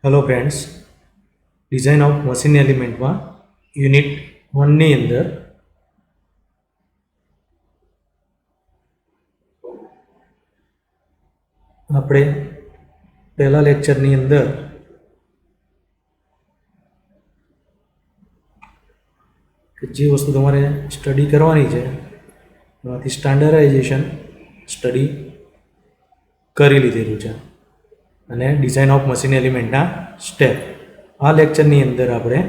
Hello friends, design of machine એલિમેન્ટમાં unit 1ની અંદર આપણે પહેલા લેક્ચરની અંદર જે વસ્તુ તમારે સ્ટડી કરવાની છે એમાંથી સ્ટાન્ડર્ડાઇઝેશન સ્ટડી કરી લીધેલું છે અને ડિઝાઇન ઓફ મશીન એલિમેન્ટના સ્ટેપ આ લેક્ચરની અંદર આપણે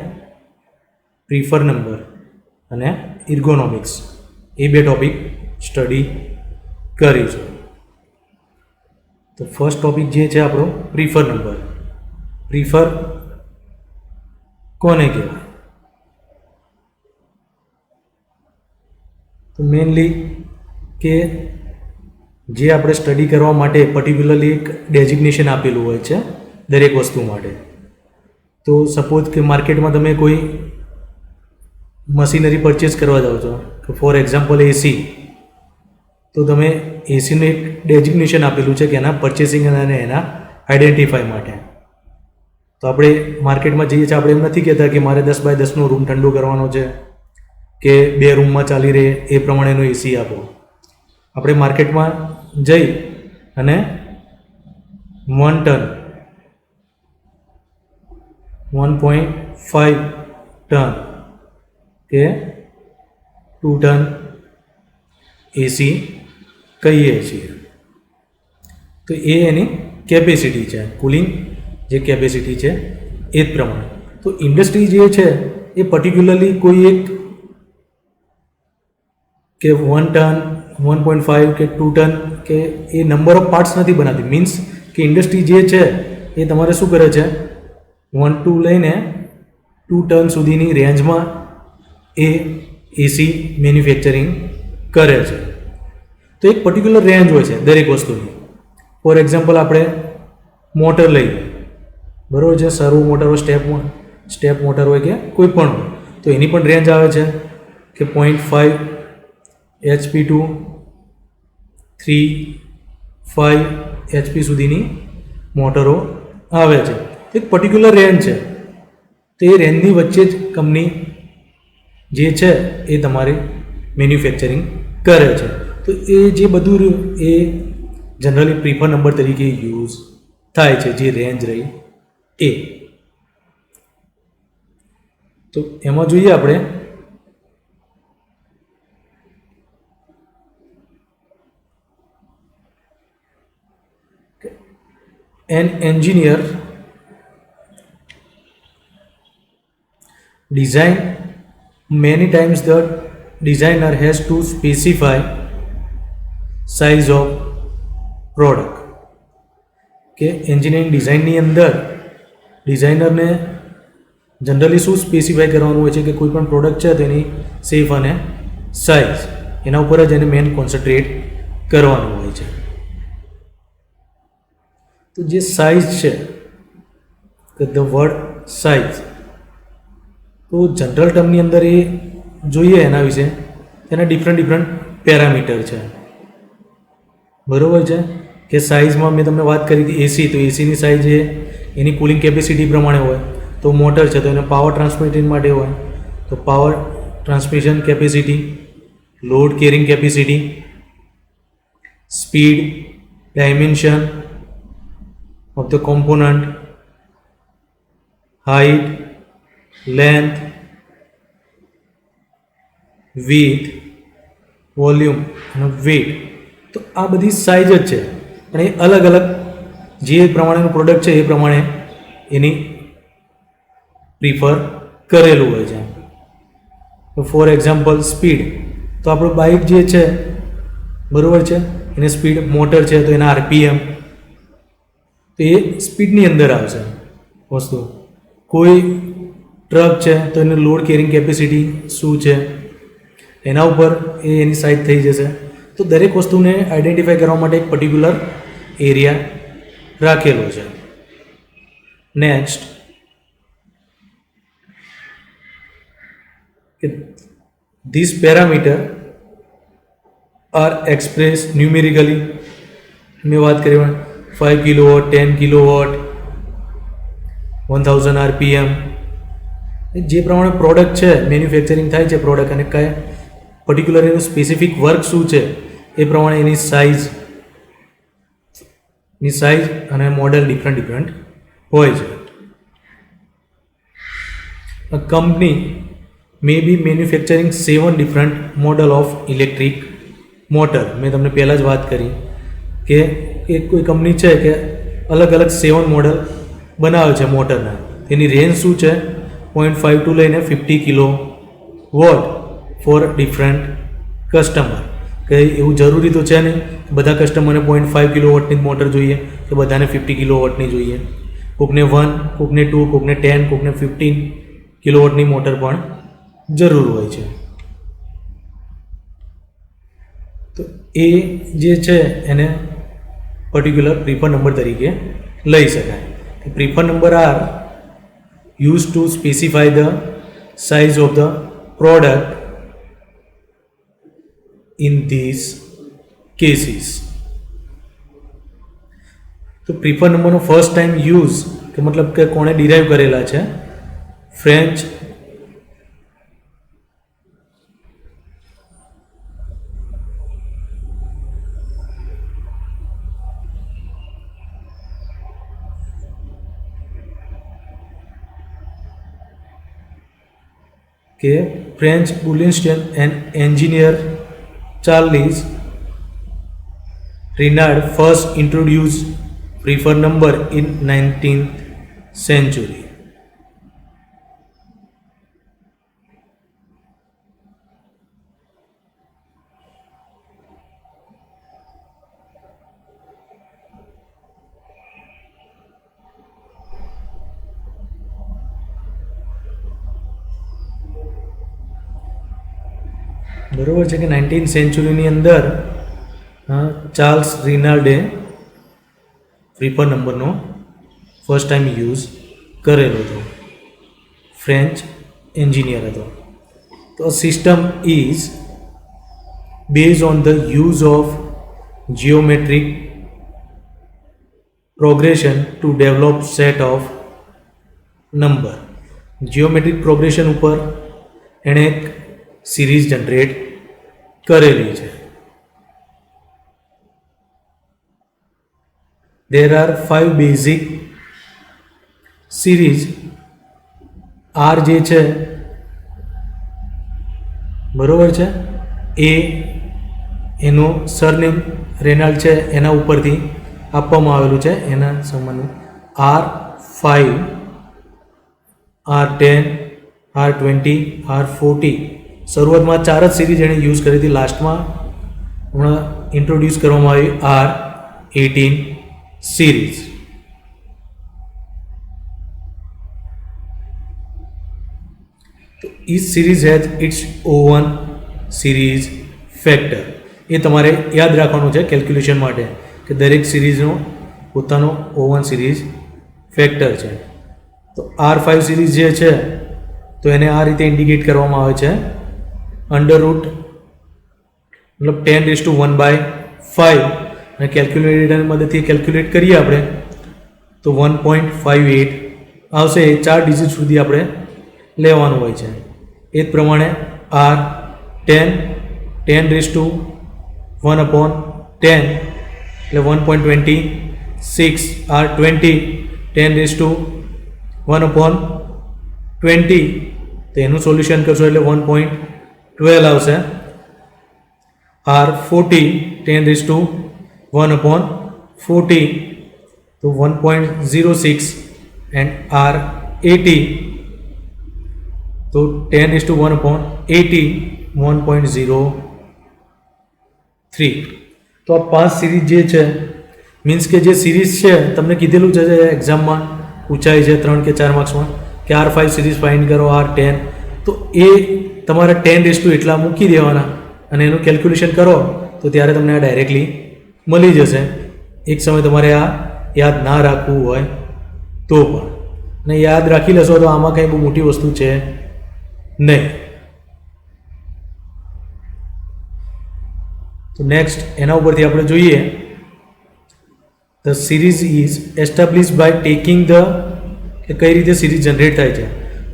પ્રીફર નંબર અને ઇર્ગોનોમિક્સ એ બે ટોપિક સ્ટડી કરીશું. તો ફર્સ્ટ ટોપિક જે છે આપણો પ્રીફર નંબર. પ્રીફર કોને કહેવાય? તો મેઇનલી કે જે આપણે સ્ટડી કરવા માટે પર્ટિક્યુલરલી એક ડેઝિગ્નેશન આપેલું હોય છે દરેક વસ્તુ માટે. તો સપોઝ કે માર્કેટમાં તમે કોઈ મશીનરી પરચેસ કરવા જાઓ છો, કે ફોર એક્ઝામ્પલ એસી, તો તમે એસીનું એક ડેઝિગ્નેશન આપેલું છે કે એના પરચેસિંગ અને એના આઈડેન્ટિફાઈ માટે. તો આપણે માર્કેટમાં જઈએ છીએ, આપણે એમ નથી કહેતા કે મારે 10 બાય 10નો રૂમ ઠંડો કરવાનો છે કે 2 રૂમમાં ચાલી રહે એ પ્રમાણેનો એસી આપો. આપણે માર્કેટમાં જઈ અને 1 ટન 1.5 ટન કે 2 ટન એસી કહીએ છીએ. તો એ એની કેપેસિટી છે, કુલિંગ જે કેપેસિટી છે એ જ પ્રમાણે. તો ઇન્ડસ્ટ્રી જે છે એ પર્ટિક્યુલરલી કોઈ એક કે 1 ટન 1.5 કે 2 ટન કે એ નંબર ઓફ પાર્ટ્સ નથી બનાવતી. મીન્સ કે ઇન્ડસ્ટ્રી જે છે એ તમારે શું કરે છે, 1 ટુ લઈને 2 ટન સુધીની રેન્જમાં એ એસી મેન્યુફેક્ચરિંગ કરે છે. તો એક પર્ટિક્યુલર રેન્જ હોય છે દરેક વસ્તુની. ફોર એક્ઝામ્પલ આપણે મોટર લઈએ, બરાબર છે, સર્વો મોટર હોય, સ્ટેપ મોટર હોય કે કોઈ પણ હોય, તો એની પણ રેન્જ આવે છે કે 0.5 HP ટુ 3.5 HP સુધીની મોટરો આવે છે. એક પર્ટિક્યુલર રેન્જ છે. તો એ રેન્જની વચ્ચે જ કંપની જે છે એ તમારે મેન્યુફેક્ચરિંગ કરે છે. તો એ જે બધું એ જનરલી પ્રીફર નંબર તરીકે યુઝ થાય છે, જે રેન્જ રહી એ. તો એમાં જોઈએ આપણે an engineer design many times the designer has to specify size of product. કે એન્જિનિયરિંગ ડિઝાઇનની અંદર ડિઝાઇનરને જનરલી શું સ્પેસિફાઈ કરવાનું હોય છે કે કોઈ પણ પ્રોડક્ટ છે તો એની શેપ અને સાઇઝ એના ઉપર જ એને મેન કોન્સન્ટ્રેટ કરવાનું હોય છે. તો જે સાઇઝ છે કે ધ વર્ડ સાઇઝ, તો જનરલ ટર્મની અંદર એ જોઈએ એના વિશે, એના ડિફરન્ટ પેરામીટર છે, બરાબર છે. કે સાઇઝમાં મેં તમને વાત કરી કે એસી, તો એસીની સાઇઝ એ એની કુલિંગ કેપેસિટી પ્રમાણે હોય. તો મોટર છે તો એને પાવર ટ્રાન્સમિશન માટે હોય, તો power transmission capacity, load carrying capacity, speed, dimension of the component, height, length, width, volume અને weight. તો આ બધી સાઇઝ જ છે, પણ એ અલગ અલગ જે પ્રમાણેનું પ્રોડક્ટ છે એ પ્રમાણે એની પ્રિફર કરેલું હોય છે. તો ફોર એક્ઝામ્પલ સ્પીડ, તો આપણું બાઇક જે છે, બરાબર છે, એની સ્પીડ, મોટર છે તો એના આરપીએમ, તો એ સ્પીડની અંદર આવશે વસ્તુ. કોઈ ટ્રક છે તો એનું લોડ કેરિંગ કેપેસિટી શું છે એના ઉપર એ એની સાઇઝ થઈ જશે. તો દરેક વસ્તુને આઈડેન્ટિફાઈ કરવા માટે એક પર્ટિક્યુલર એરિયા રાખેલો છે. નેક્સ્ટ કે this parameter R express numerically. મેં વાત કરી 5 કિલોવોટ, 10 કિલોવોટ, 1000 RPM, જે પ્રમાણે પ્રોડક્ટ છે મેન્યુફેક્ચરિંગ થાય છે પ્રોડક્ટ અને કયા પર્ટિક્યુલર એનું સ્પેસિફિક વર્ક શું છે એ પ્રમાણે એની સાઇઝ અને મોડેલ ડિફરન્ટ હોય છે. A company may be manufacturing 7 different model of electric motor. મેં તમને પહેલાં જ વાત કરી કે એક કોઈ કંપની છે કે અલગ અલગ 7 મોડલ બનાવે છે મોટરના. એની રેન્જ શું છે 0.5 ટુ લઈને 50 kilo watt for different customer. કે એવું જરૂરી તો છે નહીં બધા કસ્ટમરને 0.5 કિલો વોટની જ મોટર જોઈએ કે બધાને 50 કિલો વોટની જોઈએ. કોકને 1, કોકને 2, કોકને 10, કોકને 15 કિલો વોટની મોટર પણ જરૂર હોય છે. તો એ જે છે એને પર્ટિક્યુલર પ્રિફર નંબર તરીકે લઈ શકાય. Prefer number are use to specify the size of the product in this cases. તો પ્રિફર નંબરનો ફર્સ્ટ ટાઈમ યુઝ કે મતલબ કે કોણે ડિરાઈવ કરેલા છે ફ્રેન્ચ કે ફ્રેન્ચ બુલિન્સ્ટન and engineer Charles Renard first introduce prefer number in 19th century. બરોબર છે કે 19th સેન્ચુરીની અંદર ચાર્લ્સ રિનાલ્ડે પ્રિફર નંબરનો ફર્સ્ટ ટાઈમ યુઝ કરેલો હતો. ફ્રેન્ચ એન્જિનિયર હતો. તો system is base on the use of geometric progression to develop set of number. Geometric progression ઉપર એણે એક સિરીઝ જનરેટ કરેલી છે. There are 5 basic series. R જે છે બરોબર છે એ એનો સરનેમ રેનાલ્ડ છે એના ઉપરથી આપવામાં આવેલું છે એના સંબંધ R5, R10, R20, R40. શરૂઆતમાં 4 જ સિરીઝ એણે યુઝ કરી હતી. લાસ્ટમાં હમણાં ઇન્ટ્રોડ્યુસ કરવામાં આવી R18 series. તો each series has its own series factor. એ તમારે યાદ રાખવાનું છે કેલ્ક્યુલેશન માટે કે દરેક સિરીઝનો પોતાનો ઓવન સિરીઝ ફેક્ટર છે. તો R5 સિરીઝ જે છે તો એને આ રીતે ઇન્ડિકેટ કરવામાં આવે છે અંડર રૂટ મતલબ 10⁻⁵ અને કેલ્ક્યુલેટરની મદદથી કેલ્ક્યુલેટ કરીએ આપણે તો 1.58 આવશે. 4 ડિજિટ સુધી આપણે લેવાનું હોય છે. એ જ પ્રમાણે R10 10⁻1/10 એટલે 1.26. R20 10⁻1/20 તો એનું સોલ્યુશન કરશો એટલે 1.12 આવશે. R40 10⁻1/40 તો 1.06 એન્ડ R80 તો 10⁻1/80 1.03. તો આ 5 સિરીઝ જે છે મીન્સ કે જે સિરીઝ છે તમને કીધેલું છે એક્ઝામમાં પૂછાય છે 3 કે 4 માર્ક્સમાં કે R5 સિરીઝ ફાઇન્ડ કરો R10 તો એ તમારે 10 એટલા મૂકી દેવાના અને એનું કેલ્ક્યુલેશન કરો તો ત્યારે તમને આ ડાયરેક્ટલી મળી જશે. એક સમય તમારે આ યાદ ના રાખવું હોય તો પણ અને યાદ રાખી લેશો તો આમાં કંઈ બહુ મોટી વસ્તુ છે નહીં. તો નેક્સ્ટ એના ઉપરથી આપણે જોઈએ the series is establish by taking the એ કઈ રીતે સિરીઝ જનરેટ થાય છે.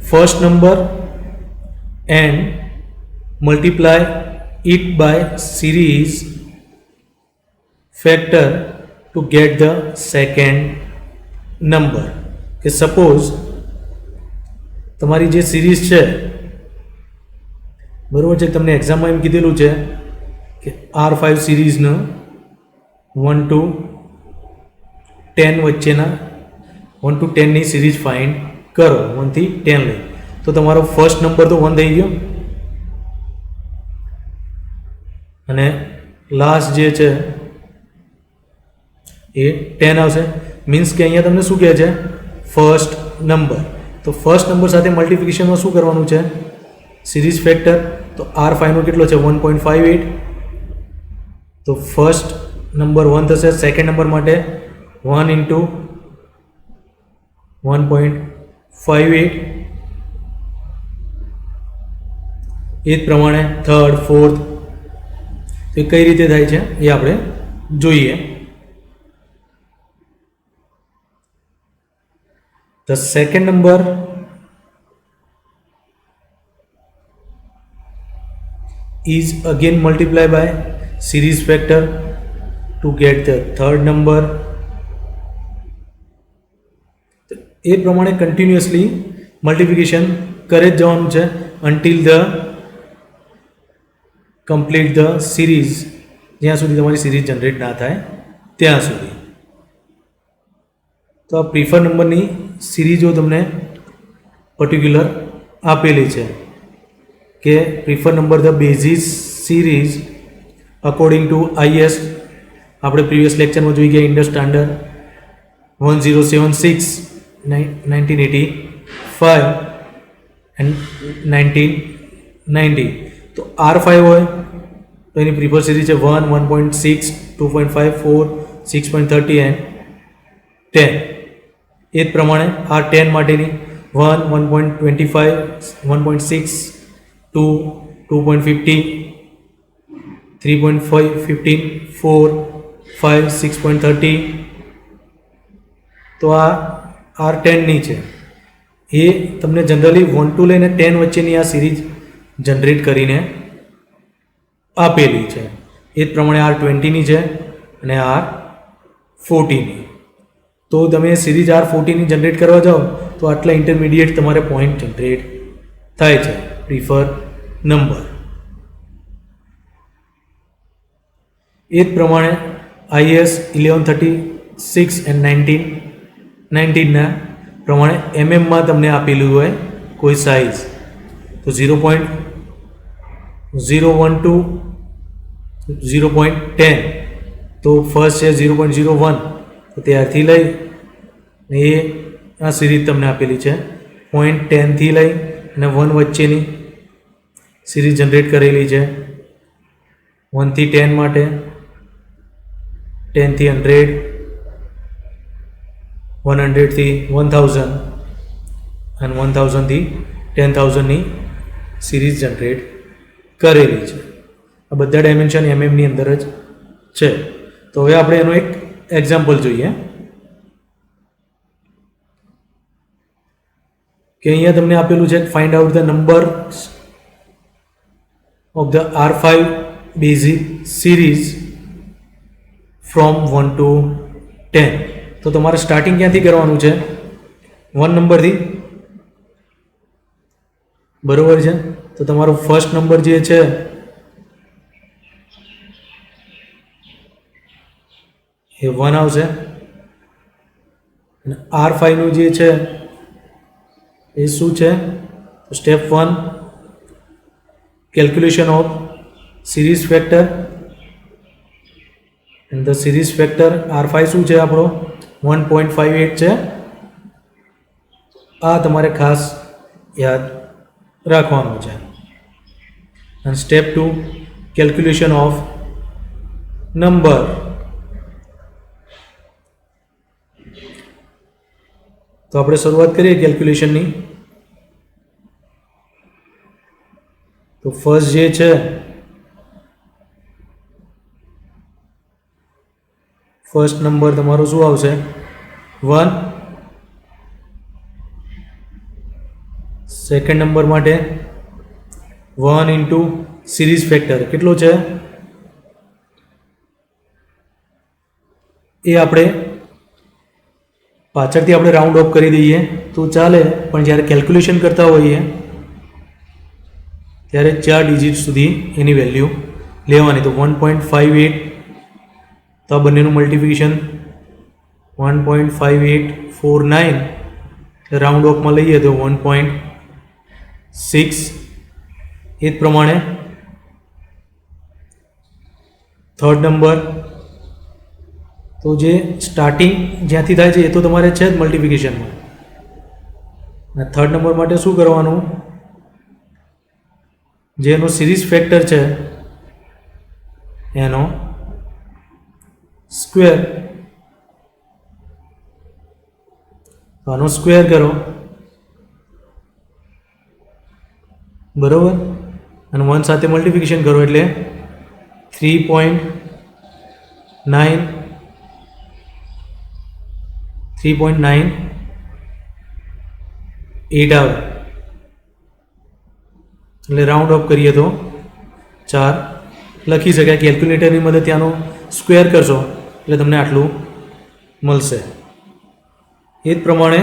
First number and multiply it by series factor to get the second number. કે સપોઝ તમારી જે સિરીઝ છે, બરાબર છે, તમને એક્ઝામમાં એમ કીધેલું છે કે R5 સિરીઝનું 1 to 10 વચ્ચેના 1 to 10 ની સિરીઝ ફાઇન્ડ કરો, 1 થી 10 લઈ. તો તમારો ફર્સ્ટ નંબર તો 1 થઈ ગયો અને લાસ્ટ જે છે એ 10 આવશે. મીન્સ કે અહીંયા તમને શું કહે છે, ફર્સ્ટ નંબર. તો ફર્સ્ટ નંબર સાથે મલ્ટિપ્લિકેશનમાં શું કરવાનું છે, સિરીઝ ફેક્ટર. તો R5નો કેટલો છે, 1.58. તો ફર્સ્ટ નંબર 1 થશે, સેકન્ડ નંબર માટે 1 ઇન્ટુ 1.58. એ જ પ્રમાણે થર્ડ, ફોર્થ. તો એ કઈ રીતે થાય છે એ આપણે જોઈએ. The second number is again multiplied by series factor to get the third number. એ પ્રમાણે કન્ટિન્યુઅસલી મલ્ટિપ્લિકેશન કરે જ જવાનું છે until the complete the series, જ્યાં સુધી તમારી સિરીઝ જનરેટ ના થાય ત્યાં સુધી. તો આ પ્રિફર નંબરની સિરીઝો તમને પર્ટિક્યુલર આપેલી છે કે prefer number the basis series according to IS. આપણે પ્રીવિયસ લેક્ચરમાં જોઈ ગયા ઇન્ડસ સ્ટાન્ડર્ડ 1076 1985 એન્ડ 1990. તો R5 હોય તો એની પ્રિફર સિરીઝ છે 1, 1.6, 2.5, 4, 6.30 એન્ડ 10. એ જ પ્રમાણે R10 માટેની 1, 1.25, 1.6, 2, 2.50, 3.15, 4, 5, 6.30. તો આ R10ની છે. એ તમને જનરલી 1 to લઈને 10 વચ્ચેની આ સિરીઝ જનરેટ કરીને આપેલી છે. એ જ પ્રમાણે R20ની છે અને R40ની. તો તમે સિરીઝ R40ની જનરેટ કરવા જાઓ તો આટલા ઇન્ટરમીડિયેટ તમારે પોઈન્ટ જનરેટ થાય છે પ્રિફર નંબર. એ જ પ્રમાણે IS 1136 એન્ડ 1919ના પ્રમાણે MM તમને આપેલું હોય કોઈ સાઇઝ, તો 0.012 to 0.10. તો ફર્સ્ટ છે 0.01, તો ત્યારથી લઈ એ આ સિરીઝ તમને આપેલી છે 0.10 થી લઈ અને 1 વચ્ચેની સિરીઝ જનરેટ કરેલી છે. 1 થી 10 માટે, 10 થી 100, 100 થી 1000 અને 1000 થી 10,000ની સિરીઝ જનરેટ કરેલી છે. આ બધા ડાયમેન્શન MM ની અંદર જ છે. તો હવે આપણે એનો એક એક્ઝામ્પલ જોઈએ કે અહીંયા તમને આપેલું છે find out the number of the R5 basic series from 1 to 10. તો તમારે સ્ટાર્ટિંગ ક્યાંથી કરવાનું છે, 1 નંબરથી, બરોબર છે. તો તમારો ફર્સ્ટ નંબર જે છે એ 1 આવશે અને R5નું જે છે એ શું છે, step 1 calculation of series factor. And the series factor R5 શું છે આપણો 1.58 છે. આ તમારે ખાસ યાદ રાખવાનું છે. અને સ્ટેપ 2 કેલ્ક્યુલેશન ઓફ નંબર. તો આપણે શરૂઆત કરીએ કેલ્ક્યુલેશનની. તો ફર્સ્ટ જે છે ફર્સ્ટ નંબર તમારો શું આવશે 1 સેકન્ડ નંબર માટે 1 ઇન્ટુ સિરીઝ ફેક્ટર કેટલો છે એ આપણે પાછળથી આપણે રાઉન્ડ ઓફ કરી દઈએ તો ચાલે, પણ જ્યારે કેલ્ક્યુલેશન કરતા હોઈએ ત્યારે 4 ડિજિટ સુધી એની વેલ્યુ લેવાની. તો 1.58, તો આ બંનેનું મલ્ટિપ્લિકેશન 1.5849, રાઉન્ડ ઓફમાં લઈએ તો 1.6. એ જ પ્રમાણે થર્ડ નંબર, તો જે સ્ટાર્ટિંગ જ્યાંથી થાય છે એ તો તમારે છે જ મલ્ટિપ્લિકેશનમાં. અને થર્ડ નંબર માટે શું કરવાનું, જે એનો સિરીઝ ફેક્ટર છે એનો સ્ક્વેર, આનો સ્ક્વેર કરો, બરોબર, અને 1 સાથે મલ્ટિપ્લિકેશન કરો એટલે 3.98 આવે. એટલે રાઉન્ડ ઓફ કરીએ તો 4 લખી શકાય. કેલ્ક્યુલેટરની મદદથી આનો સ્ક્વેર કરશો એટલે તમને આટલું મળશે. એ જ પ્રમાણે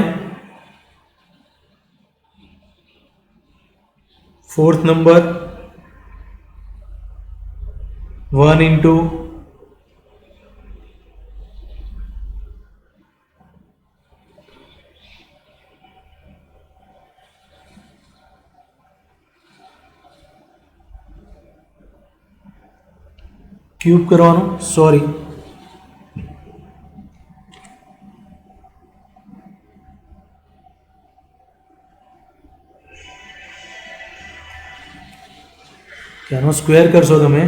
ફોર્થ નંબર 1 ઇન્ટુ ક્યુબ કરવાનું, સોરી, આનો સ્ક્વેર કરશો તમે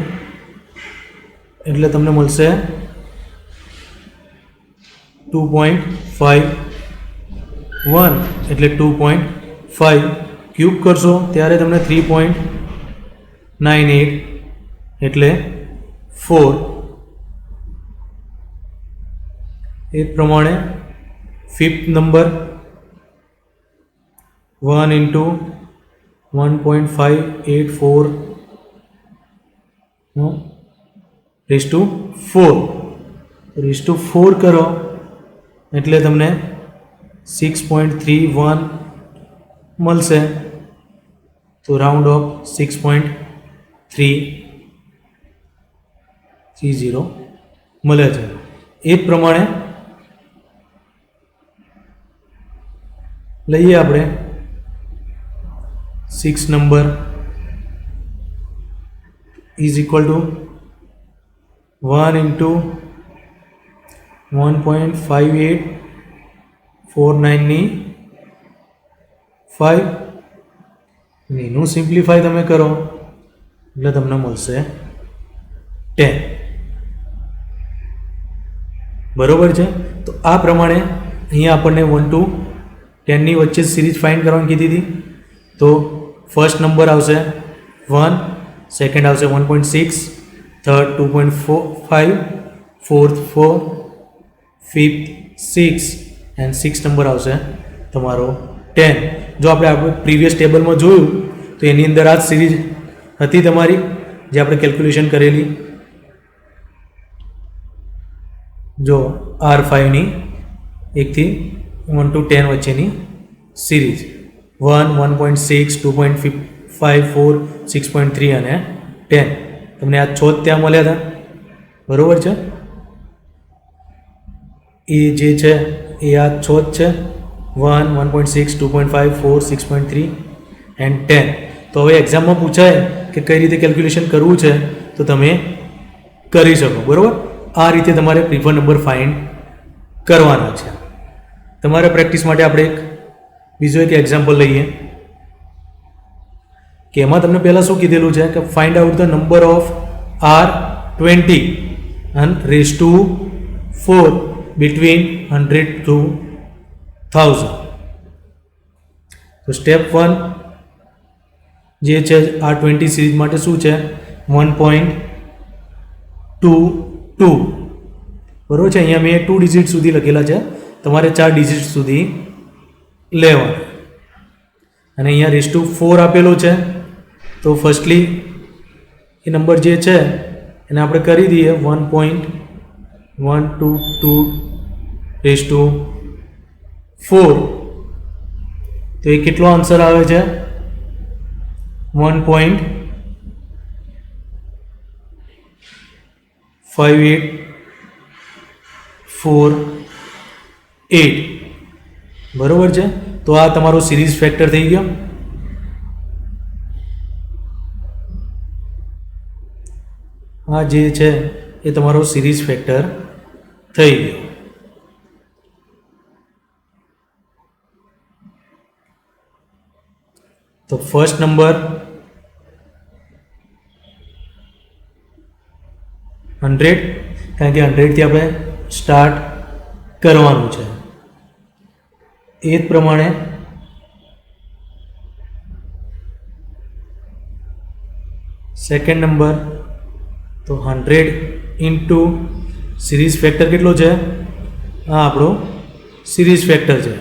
એટલે તમને મળશે 2.51, એટલે 2.5. ક્યુબ કરશો ત્યારે તમને 3.98 એટલે 4. એ જ પ્રમાણે fifth number 1 into 1.584 raise to 4 કરો એટલે તમને 6.31 મળશે. તો રાઉન્ડ ઓફ 6.330 મળે છે. એ જ પ્રમાણે લઈએ આપણે 6 number is equal to 1 into 1.5849 ની 5, એનું સિમ્પ્લિફાય તમે કરો એટલે તમને મળશે 10. બરોબર છે. તો આ પ્રમાણે અહીંયા આપણને 1 to 10 ની વચ્ચે સિરીઝ ફાઇન્ડ કરવાની કીધી હતી. તો ફર્સ્ટ નંબર આવશે 1, સેકન્ડ આવશે 1.6, third 2.45, fourth 4, fifth 6 and 6 number આવશે તમારો 10. જો આપણે પ્રીવિયસ ટેબલમાં જોયું તો એની અંદર આ જ સિરીઝ હતી તમારી જે આપણે કેલ્ક્યુલેશન કરેલી. જો R5ની 1 થી 1 to 10 વચ્ચેની સિરીઝ 1, 1.6, 2.5, 4, 6.3 અને 10. તમને આ 6 ત્યાં મળ્યા હતા, બરોબર છે. એ જે છે એ આ 6 છે, 1, 1.6, 2.5, 4, 6.3 એન્ડ 10. તો હવે એક્ઝામમાં પૂછાય કે કઈ રીતે કેલ્ક્યુલેશન કરવું છે તો તમે કરી શકો, બરાબર. આ રીતે તમારે પ્રિફર નંબર ફાઇન્ડ કરવાના છે. તમારા પ્રેક્ટિસ માટે આપણે બીજો એક એક્ઝામ્પલ લઈએ કે એમાં તમને પહેલાં શું કીધેલું છે કે find out the number of R20 and raised to 4 between 100 to 1000. તો સ્ટેપ 1 જે છે R20 સિરીઝ માટે શું છે 1.22, બરાબર છે. અહીંયા મેં 2 ડિજિટ સુધી લખેલા છે, તમારે 4 ડિજિટ સુધી લેવાના. અને અહીંયા રેસ ટુ 4 આપેલો છે, તો ફર્સ્ટલી એ નંબર જે છે એને આપણે કરી દઈએ 1.122 રેસ ટુ 4, તો એ કેટલો આન્સર આવે છે 1.5848, બરોબર છે. તો આ તમારો સિરીઝ ફેક્ટર થઈ ગયો. આ જે છે એ તમારો સિરીઝ ફેક્ટર થઈ ગયો. તો ફર્સ્ટ નંબર 100, કારણ કે 100 થી આપણે સ્ટાર્ટ કરવાનું છે. એ જ પ્રમાણે સેકન્ડ નંબર, તો 100 ઇન્ટુ સિરીઝ ફેક્ટર કેટલો છે, આ આપણો સિરીઝ ફેક્ટર છે.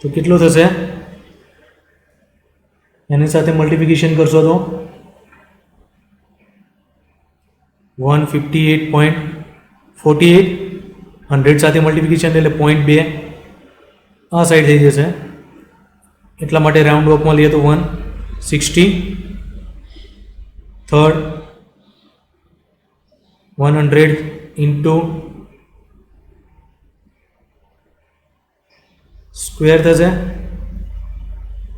તો કેટલો થશે, એની સાથે મલ્ટિપ્લિકેશન કરશો તો 158.48, 100 સાથે મલ્ટિપ્લિકેશન એટલે 0.2 આ સાઈડ થઈ જશે, એટલા માટે રાઉન્ડ ઓફમાં લઈએ તો 160. થર્ડ 100 ઇન્ટુ સ્ક્વેર થશે,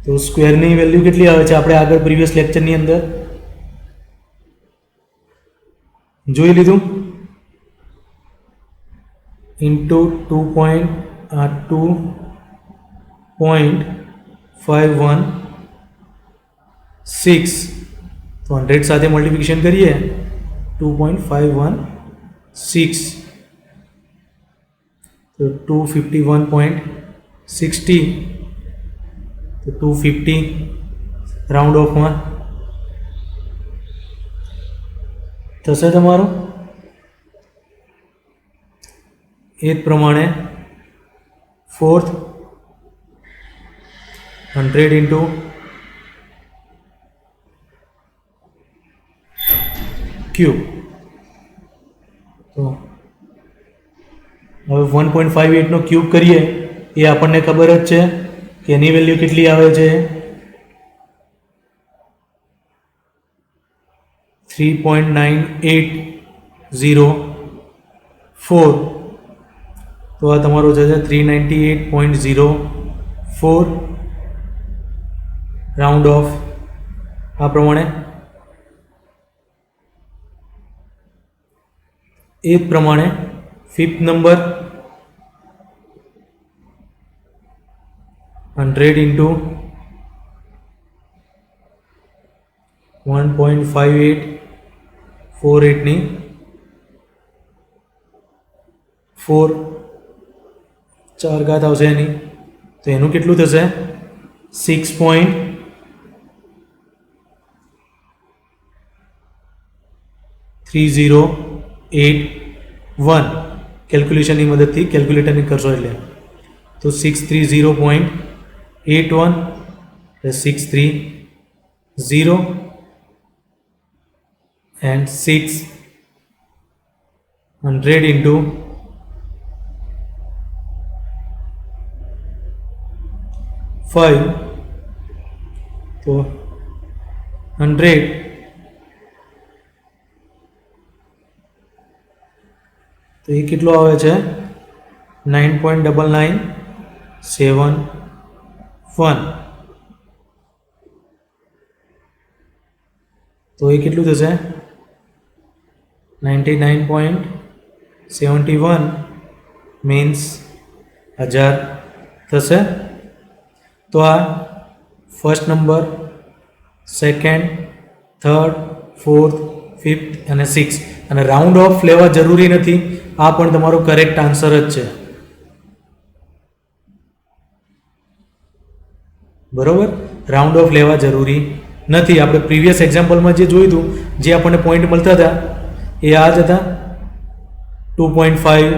તો સ્ક્વેરની વેલ્યુ કેટલી આવે છે આપણે આગળ પ્રીવિયસ લેક્ચરની અંદર જોઈ લીધું, ઇન્ટુ 2.516, તો 100 સાથે મલ્ટિપ્લિકેશન કરીએ 2.516, તો 251.60, તો 250 રાઉન્ડ ઓફમાં થશે તમારું. એ જ પ્રમાણે ફોર્થ 100 ઇન્ટુ ક્યુબ, તો હવે 1.58 નો ક્યુબ કરીએ એ આપણને ખબર જ છે કે એની વેલ્યુ કેટલી આવે છે 3.9804, તો આ તમારો છે 398.04 રાઉન્ડ ઓફ આ પ્રમાણે. એ જ પ્રમાણે ફિફ્થ નંબર 100 ઇન્ટુ 1.5848ની 4 4 ઘાત આવશે એની, તો એનું કેટલું થશે 6.3081, કેલ્ક્યુલેશનની મદદથી કેલ્ક્યુલેટરની કરશો એટલે, તો 630.81 plus 630 and 600 into 5, તો 100 તો એ કેટલો આવે છે 9.9971, તો એ કેટલું થશે 99.71 મીન્સ 1000 થશે. તો આ first number, second, third, fourth, fifth અને સિક્સ, અને રાઉન્ડ ઓફ લેવા જરૂરી નથી, આ પણ તમારો કરેક્ટ આન્સર જ છે. બરોબર. રાઉન્ડ ઓફ લેવા જરૂરી નથી. આપણે પ્રીવિયસ એક્ઝામ્પલમાં જે જોયું હતું, જે આપણને પોઈન્ટ મળતા હતા એ આ જ હતા 2.5,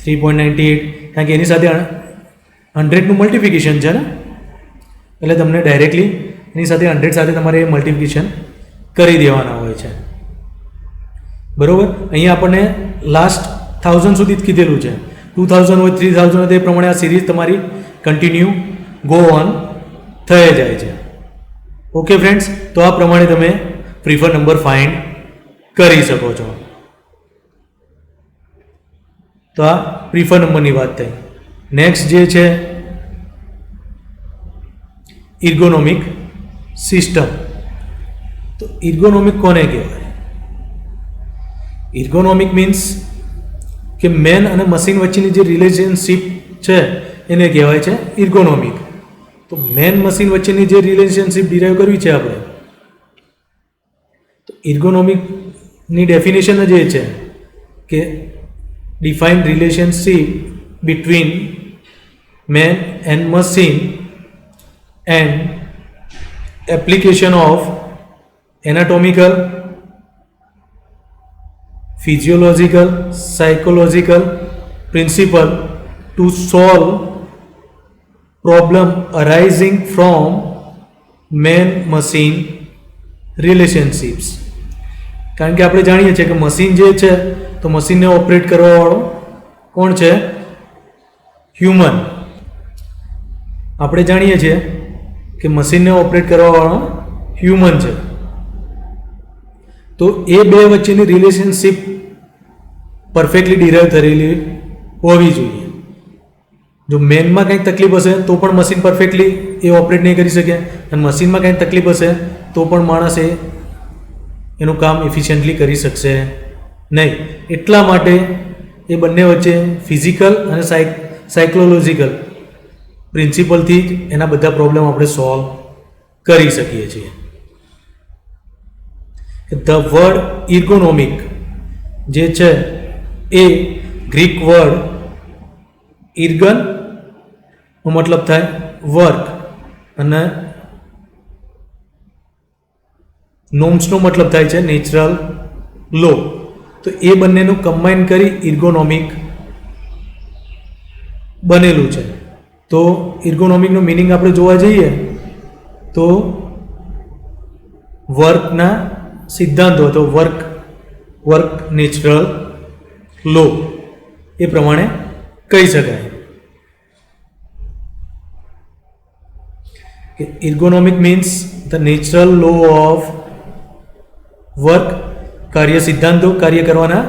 3.98, કારણ કે એની સાથે 100નું મલ્ટિફિકેશન છે ને, એટલે તમને ડાયરેક્ટલી એની સાથે 100 સાથે તમારે મલ્ટિફિકેશન કરી દેવાના હોય છે. બરાબર. અહીંયા આપણને લાસ્ટ 1000 સુધી જ કીધેલું છે. 2000 હોય 3000 હોય તે પ્રમાણે આ સિરીઝ તમારી કન્ટિન્યુ ગો ઓન થઈ જાય છે. ઓકે ફ્રેન્ડ્સ, તો આ પ્રમાણે તમે પ્રિફર નંબર ફાઇન્ડ કરી શકો છો. તો આ પ્રિફર નંબરની વાત થઈ. નેક્સ્ટ જે છે ઇર્ગોનોમિક સિસ્ટમ. તો ઇર્ગોનોમિક કોને કહેવાય? ઇર્ગોનોમિક મીન્સ કે મેન અને મશીન વચ્ચેની જે રિલેશનશિપ છે એને કહેવાય છે ઇર્ગોનોમિક. તો મેન મશીન વચ્ચેની જે રિલેશનશિપ ડિરાઈવ કરવી છે આપણે, તો ઇર્ગોનોમિકની ડેફિનેશન જ એ છે કે define relationship between man and machine and application of anatomical, physiological, psychological principle to solve problem arising from man-machine relationships. કારણ કે આપણે જાણીએ છીએ કે મશીન જે છે તો મશીનને ઓપરેટ કરવાવાળો કોણ છે? હ્યુમન. આપણે જાણીએ છીએ કે મશીનને ઓપરેટ કરવાવાળો હ્યુમન છે. તો એ બે વચ્ચેની રિલેશનશિપ પરફેક્ટલી ડિરાઈવ થયેલી હોવી જોઈએ. જો મેનમાં કંઈક તકલીફ હશે તો પણ મશીન પરફેક્ટલી એ ઓપરેટ નહીં કરી શકે, અને મશીનમાં કંઈક તકલીફ હશે તો પણ માણસ એનું કામ એફિશિયન્ટલી કરી શકશે નહીં. એટલા માટે એ બંને વચ્ચે ફિઝિકલ અને સાયકોલોજીકલ પ્રિન્સિપલથી જ એના બધા પ્રોબ્લેમ આપણે સોલ્વ કરી શકીએ છીએ. ધ વર્ડ ઇર્ગોનોમિક જે છે એ ગ્રીક વર્ડ ઇર્ગન નો મતલબ થાય વર્ક અને નોમ્સનો મતલબ થાય છે નેચરલ લો. તો એ બંનેનું કમ્બાઈન કરી ઇર્ગોનોમિક બનેલું છે. તો ઇર્ગોનોમિકનો મિનિંગ આપણે જોવા જઈએ તો વર્કના સિદ્ધાંતો, તો વર્ક નેચરલ લો એ પ્રમાણે કહી શકાય કે ergonomic means the natural law of work, કાર્ય સિદ્ધાંતો, કાર્ય કરવાના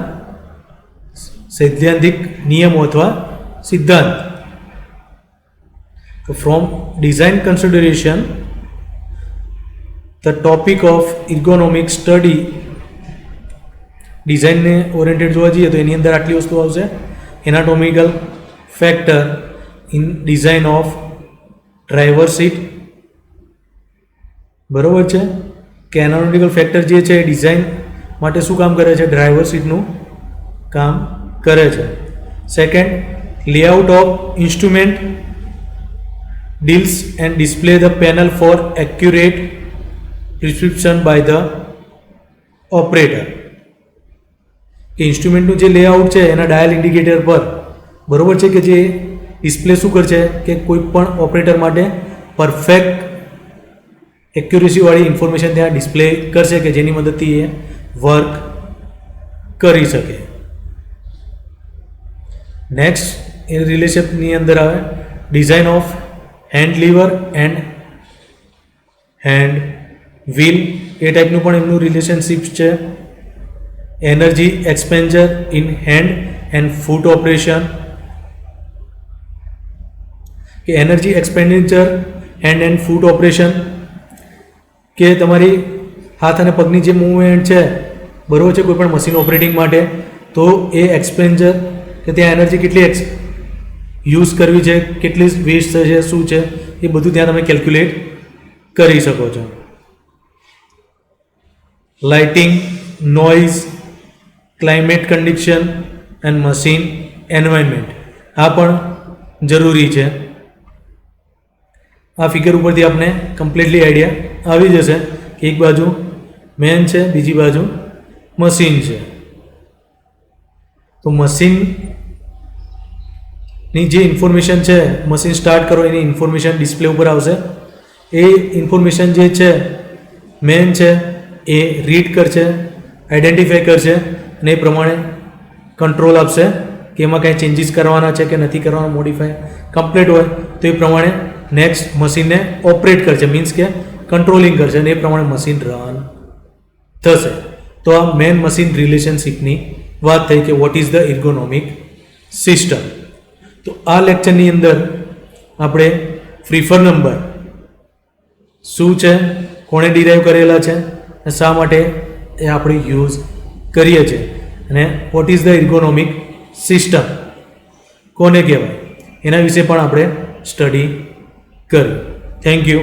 સૈદ્ધાંતિક નિયમો અથવા સિદ્ધાંત. From design consideration the topic of ergonomic study. ડિઝાઇનને ઓરિએન્ટેડ જોવા જઈએ તો એની અંદર આટલી વસ્તુ આવશે: anatomical factor in design of driver seat. બરોબર છે કે એનાટોમિકલ ફેક્ટર જે છે એ ડિઝાઇન માટે શું કામ કરે છે? ડ્રાઈવર સીટનું કામ કરે છે. Second, layout of instrument deals and display the panel for accurate prescription by the operator. કે ઇન્સ્ટ્રુમેન્ટનું જે લેઆઉટ છે એના ડાયલ ઇન્ડિકેટર પર બરોબર છે કે જે ડિસ્પ્લે શું કરશે કે કોઈ પણ ઓપરેટર માટે પરફેક્ટ એક્યુરેસીવાળી ઇન્ફોર્મેશન ત્યાં ડિસ્પ્લે કરશે કે જેની મદદથી એ વર્ક કરી શકે. નેક્સ્ટ એ રિલેશનની અંદર આવે design of hand lever and hand wheel. એ ટાઈપનું પણ એમનું રિલેશનશિપ છે. Energy expenditure in hand and foot operation. કે energy expenditure hand and foot operation કે તમારી હાથ અને પગની જે મૂવમેન્ટ છે બરાબર છે કોઈ પણ મશીન ઓપરેટિંગ માટે, તો એ એક્સપેન્ડિચર કે ત્યાં એનર્જી કેટલી યુઝ કરવી છે, કેટલી વેસ્ટ થશે, શું છે, એ બધું ત્યાં તમે કેલ્ક્યુલેટ કરી શકો છો. Lighting, noise, climate condition and machine environment આ પણ જરૂરી છે. આ ફિગર ઉપરથી આપણે કમ્પ્લીટલી આઈડિયા આવી જશે કે એક બાજુ મેન છે, બીજી બાજુ મશીન છે. તો મશીનની જે ઇન્ફોર્મેશન છે, મશીન સ્ટાર્ટ કરો એની ઇન્ફોર્મેશન ડિસ્પ્લે ઉપર આવશે. એ ઇન્ફોર્મેશન જે છે મેન છે એ રીડ કરશે, આઈડેન્ટિફાઈ કરશે અને એ પ્રમાણે કંટ્રોલ આપશે કે એમાં કાંઈ ચેન્જીસ કરવાના છે કે નથી કરવાના, મોડિફાઈ કમ્પ્લીટ હોય તો એ પ્રમાણે નેક્સ્ટ મશીનને ઓપરેટ કરશે, મીન્સ કે કંટ્રોલિંગ કરશે અને એ પ્રમાણે મશીન રન થશે. તો આ મેન મશીન રિલેશનશિપની વાત થઈ કે what is the ergonomic system. તો આ લેક્ચરની અંદર આપણે પ્રિફર નંબર શું છે, કોણે ડિરાઈવ કરેલા છે અને શા માટે એ આપણે યુઝ કરીએ છીએ અને what is the ergonomic system કોને કહેવાય એના વિશે પણ આપણે સ્ટડી કર્યું. Thank you.